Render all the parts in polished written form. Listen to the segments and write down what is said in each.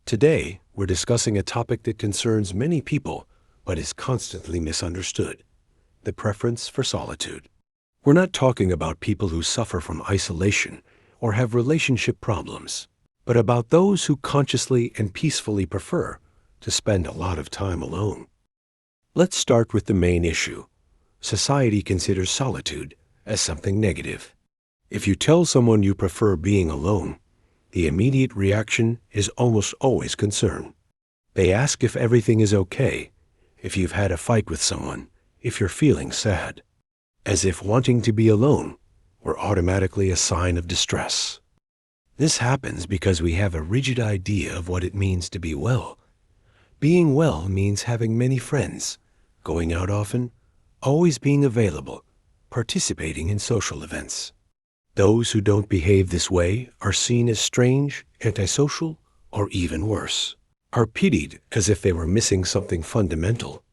Today, we're discussing a topic that concerns many people, but is constantly misunderstood: the preference for solitude. We're not talking about people who suffer from isolation or have relationship problems, but about those who consciously and peacefully prefer to spend a lot of time alone. Let's start with the main issue. Society considers solitude as something negative. If you tell someone you prefer being alone, the immediate reaction is almost always concern. They ask if everything is okay, if you've had a fight with someone, if you're feeling sad, as if wanting to be alone were automatically a sign of distress. This happens because we have a rigid idea of what it means to be well. Being well means having many friends, going out often, always being available, participating in social events. Those who don't behave this way are seen as strange, antisocial, or even worse, are pitied as if they were missing something fundamental.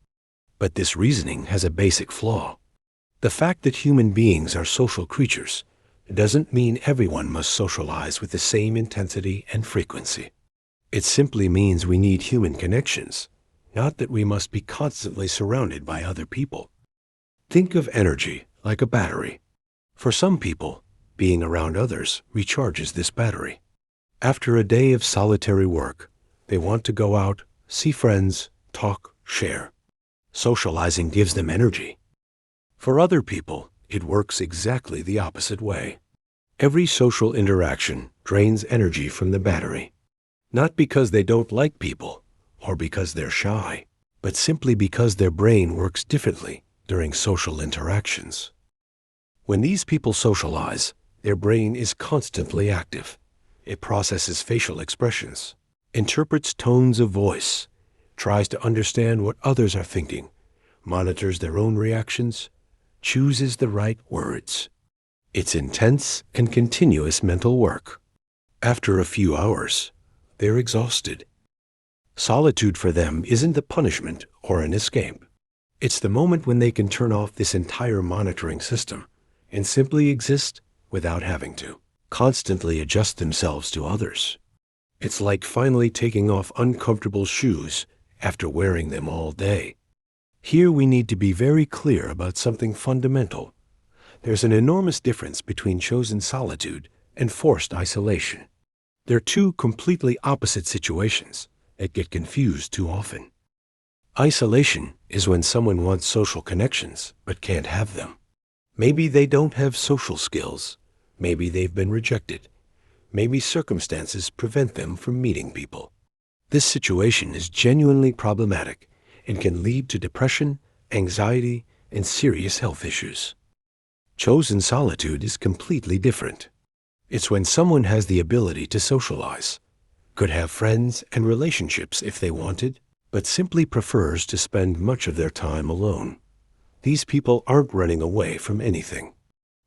But this reasoning has a basic flaw. The fact that human beings are social creatures doesn't mean everyone must socialize with the same intensity and frequency. It simply means we need human connections, not that we must be constantly surrounded by other people. Think of energy like a battery. For some people, being around others recharges this battery. After a day of solitary work, they want to go out, see friends, talk, share. Socializing gives them energy. For other people, it works exactly the opposite way. Every social interaction drains energy from the battery, not because they don't like people or because they're shy, but simply because their brain works differently during social interactions. When these people socialize, their brain is constantly active. It processes facial expressions, interprets tones of voice, tries to understand what others are thinking, monitors their own reactions, chooses the right words. It's intense and continuous mental work. After a few hours, they're exhausted. Solitude for them isn't a punishment or an escape. It's the moment when they can turn off this entire monitoring system and simply exist without having to constantly adjust themselves to others. It's like finally taking off uncomfortable shoes after wearing them all day. Here we need to be very clear about something fundamental. There's an enormous difference between chosen solitude and forced isolation. They're two completely opposite situations that get confused too often. Isolation is when someone wants social connections but can't have them. Maybe they don't have social skills. Maybe they've been rejected. Maybe circumstances prevent them from meeting people. This situation is genuinely problematic and can lead to depression, anxiety, and serious health issues. Chosen solitude is completely different. It's when someone has the ability to socialize, could have friends and relationships if they wanted, but simply prefers to spend much of their time alone. These people aren't running away from anything.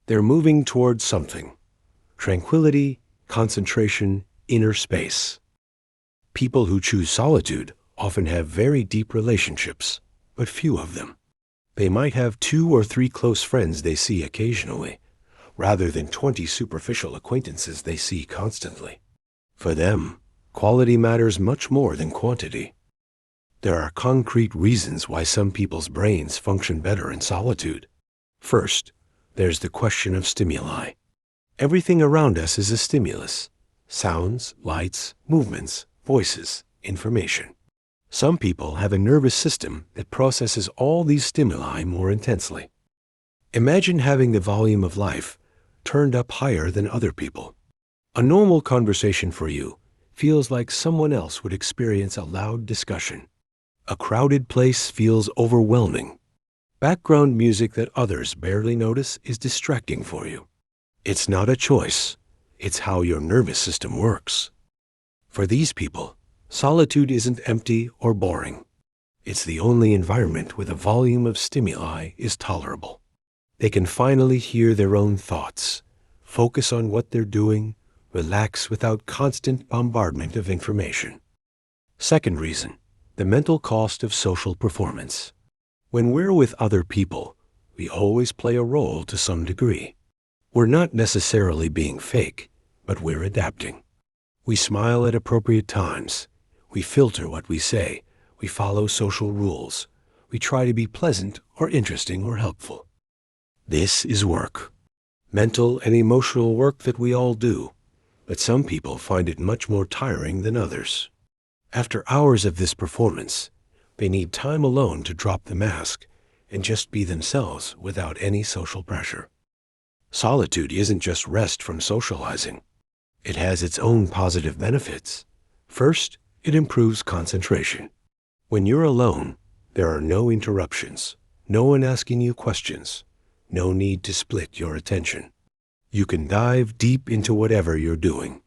They're moving towards something: tranquility, concentration, inner space. People who choose solitude often have very deep relationships, but few of them. They might have 2 or 3 close friends they see occasionally, rather than 20 superficial acquaintances they see constantly. For them, quality matters much more than quantity. There are concrete reasons why some people's brains function better in solitude. First, there's the question of stimuli. Everything around us is a stimulus: sounds, lights, movements, voices, information. Some people have a nervous system that processes all these stimuli more intensely. Imagine having the volume of life turned up higher than other people. A normal conversation for you feels like someone else would experience a loud discussion. A crowded place feels overwhelming. Background music that others barely notice is distracting for you. It's not a choice. It's how your nervous system works. For these people, solitude isn't empty or boring. It's the only environment where the volume of stimuli is tolerable. They can finally hear their own thoughts, focus on what they're doing, relax without constant bombardment of information. Second reason: the mental cost of social performance. When we're with other people, we always play a role to some degree. We're not necessarily being fake, but we're adapting. We smile at appropriate times. We filter what we say. We follow social rules. We try to be pleasant or interesting or helpful. This is work. Mental and emotional work that we all do. But some people find it much more tiring than others. After hours of this performance, they need time alone to drop the mask and just be themselves without any social pressure. Solitude isn't just rest from socializing. It has its own positive benefits. First, it improves concentration. When you're alone, there are no interruptions, no one asking you questions, no need to split your attention. You can dive deep into whatever you're doing.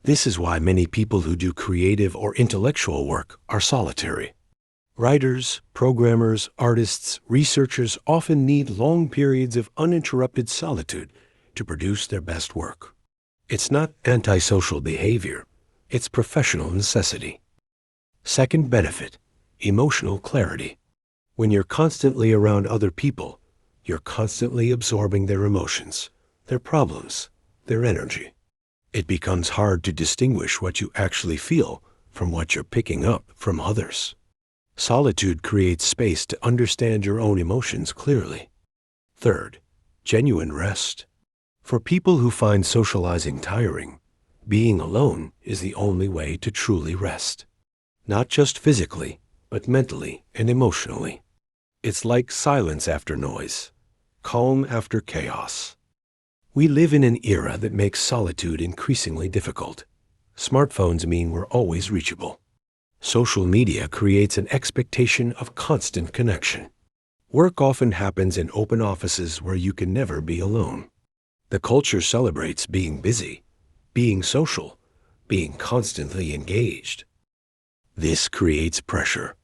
This is why many people who do creative or intellectual work are solitary. Writers, programmers, artists, researchers often need long periods of uninterrupted solitude to produce their best work. It's not antisocial behavior, it's professional necessity. Second benefit, emotional clarity. When you're constantly around other people, you're constantly absorbing their emotions, their problems, their energy. It becomes hard to distinguish what you actually feel from what you're picking up from others. Solitude creates space to understand your own emotions clearly. Third, genuine rest. For people who find socializing tiring, being alone is the only way to truly rest. Not just physically, but mentally and emotionally. It's like silence after noise, calm after chaos. We live in an era that makes solitude increasingly difficult. Smartphones mean we're always reachable. Social media creates an expectation of constant connection. Work often happens in open offices where you can never be alone. The culture celebrates being busy, being social, being constantly engaged. This creates pressure.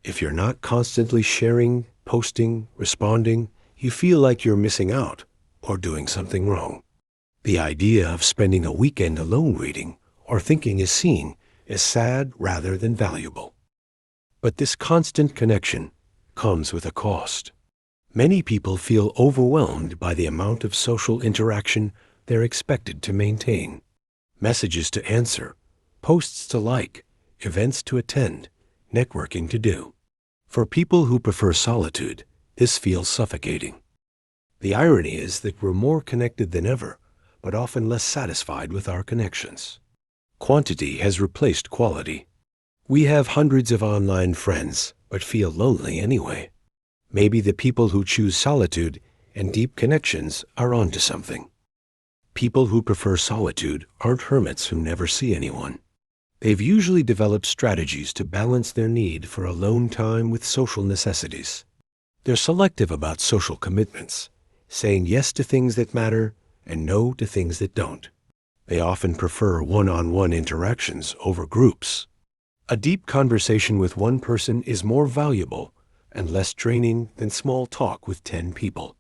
If you're not constantly sharing, posting, responding, you feel like you're missing out or doing something wrong. The idea of spending a weekend alone reading or thinking is seen as sad rather than valuable. But this constant connection comes with a cost. Many people feel overwhelmed by the amount of social interaction they're expected to maintain. Messages to answer, posts to like, events to attend, networking to do. For people who prefer solitude, this feels suffocating. The irony is that we're more connected than ever, but often less satisfied with our connections. Quantity has replaced quality. We have hundreds of online friends, but feel lonely anyway. Maybe the people who choose solitude and deep connections are onto something. People who prefer solitude aren't hermits who never see anyone. They've usually developed strategies to balance their need for alone time with social necessities. They're selective about social commitments, saying yes to things that matter and no to things that don't. They often prefer one-on-one interactions over groups. A deep conversation with one person is more valuable and less draining than small talk with 10 people.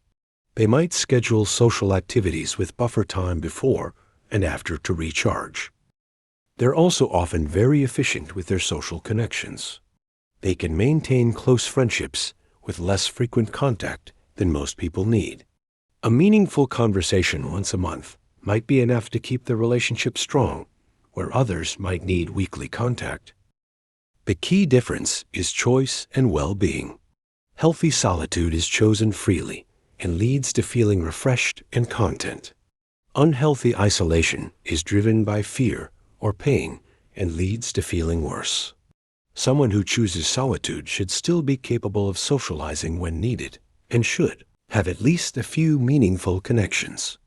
They might schedule social activities with buffer time before and after to recharge. They're also often very efficient with their social connections. They can maintain close friendships with less frequent contact than most people need. A meaningful conversation once a month might be enough to keep the relationship strong, where others might need weekly contact. The key difference is choice and well-being. Healthy solitude is chosen freely and leads to feeling refreshed and content. Unhealthy isolation is driven by fear or pain and leads to feeling worse. Someone who chooses solitude should still be capable of socializing when needed and should have at least a few meaningful connections.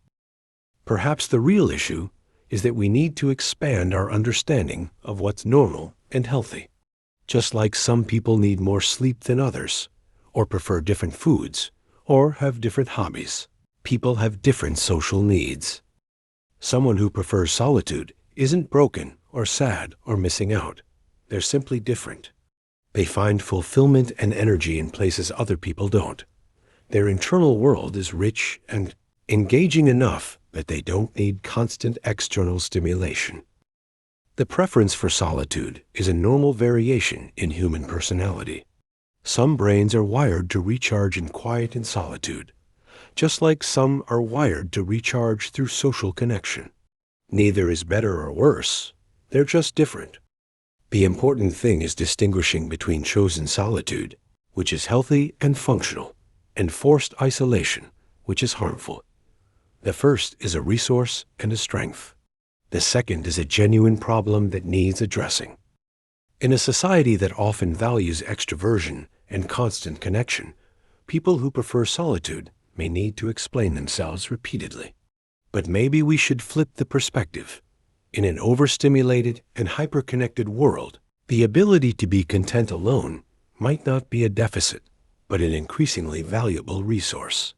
Perhaps the real issue is that we need to expand our understanding of what's normal and healthy. Just like some people need more sleep than others, or prefer different foods, or have different hobbies, people have different social needs. Someone who prefers solitude isn't broken or sad or missing out. They're simply different. They find fulfillment and energy in places other people don't. Their internal world is rich and engaging enough that they don't need constant external stimulation. The preference for solitude is a normal variation in human personality. Some brains are wired to recharge in quiet and solitude, just like some are wired to recharge through social connection. Neither is better or worse. They're just different. The important thing is distinguishing between chosen solitude, which is healthy and functional, and forced isolation, which is harmful. The first is a resource and a strength. The second is a genuine problem that needs addressing. In a society that often values extroversion and constant connection, people who prefer solitude may need to explain themselves repeatedly. But maybe we should flip the perspective. In an overstimulated and hyperconnected world, the ability to be content alone might not be a deficit, but an increasingly valuable resource.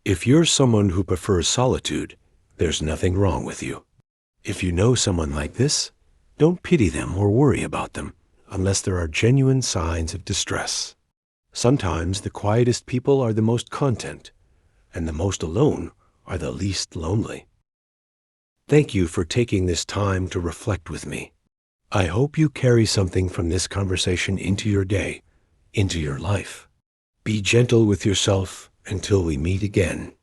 If you're someone who prefers solitude, there's nothing wrong with you. If you know someone like this, don't pity them or worry about them unless there are genuine signs of distress. Sometimes the quietest people are the most content, and the most alone are the least lonely. Thank you for taking this time to reflect with me. I hope you carry something from this conversation into your day, into your life. Be gentle with yourself until we meet again.